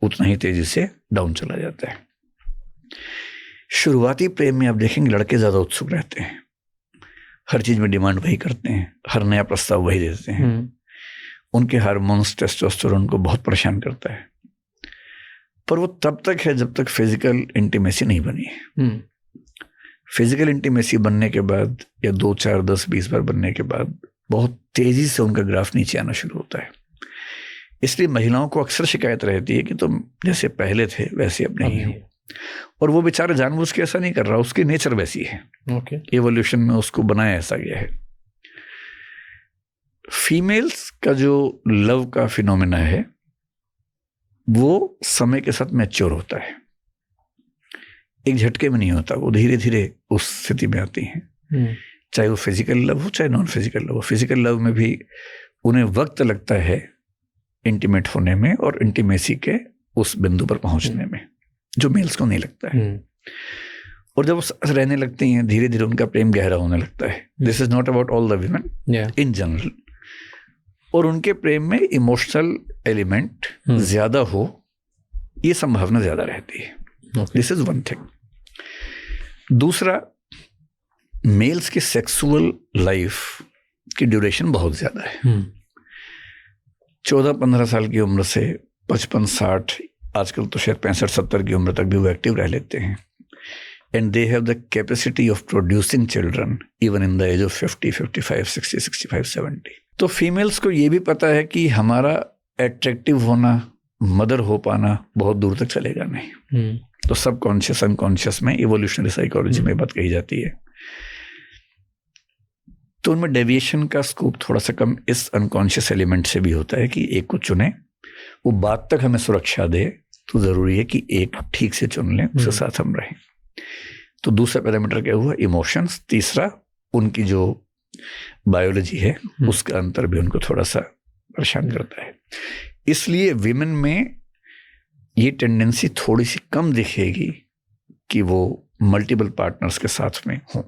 उतना ही तेजी से डाउन चला जाता है। शुरुआती प्रेम में आप देखेंगे लड़के ज़्यादा उत्सुक रहते हैं, हर चीज़ में डिमांड वही करते हैं, हर नया प्रस्ताव वही देते हैं। उनके हार्मोन्स टेस्टोस्टेरोन को बहुत परेशान करता है, पर वो तब तक है जब तक फिजिकल इंटीमेसी नहीं बनी है। फिजिकल इंटीमेसी बनने के बाद या 2, 4, 10, 20 बार बनने के बाद बहुत तेजी से उनका ग्राफ नीचे आना शुरू होता है। इसलिए महिलाओं को अक्सर शिकायत रहती है कि तुम जैसे पहले थे वैसे अब नहीं हो, और वो बेचारा जानबूझ के ऐसा नहीं कर रहा, उसकी नेचर वैसी है। एवोल्यूशन में उसको बनाया ऐसा गया है। फीमेल्स का जो लव का फिनोमेना है वो समय के साथ मैच्योर होता है, एक झटके में नहीं होता, वो धीरे धीरे उस स्थिति में आती हैं। चाहे वो फिजिकल लव हो चाहे नॉन फिजिकल लव हो। फिजिकल लव में भी उन्हें वक्त लगता है इंटीमेट होने में और इंटीमेसी के उस बिंदु पर पहुंचने में, जो मेल्स को नहीं लगता है। और जब वो साथ रहने लगते हैं धीरे धीरे उनका प्रेम गहरा होने लगता है। This is not about all the women, in general. और उनके प्रेम में इमोशनल एलिमेंट ज्यादा हो, ये संभावना ज्यादा रहती है। This is one thing. दूसरा, मेल्स की सेक्सुअल लाइफ की ड्यूरेशन बहुत ज्यादा है। 14-15 साल की उम्र से 55-60, आजकल तो शायद 65-70 की उम्र तक भी वो एक्टिव रह लेते हैं। And they have the capacity of producing children even in the age of 50, 55, 60, 65, 70। तो फीमेल्स को ये भी पता है कि हमारा एट्रैक्टिव होना, मदर हो पाना बहुत दूर तक चलेगा नहीं। तो सबकॉन्शियस अनकॉन्शियस में, इवोल्यूशनरी साइकोलॉजी में बात कही जाती है। तो उनमें डेविएशन का स्कोप थोड़ा सा कम इस अनकॉन्शियस एलिमेंट से भी होता है कि एक को चुने, वो बात तक हमें सुरक्षा दे, तो जरूरी है कि एक ठीक से चुन लें, उसके साथ हम रहें। तो दूसरा पैरामीटर क्या हुआ? इमोशंस। तीसरा, उनकी जो बायोलॉजी है उसका अंतर भी उनको थोड़ा सा परेशान करता है। इसलिए विमेन में ये टेंडेंसी थोड़ी सी कम दिखेगी कि वो मल्टीपल पार्टनर्स के साथ में हों।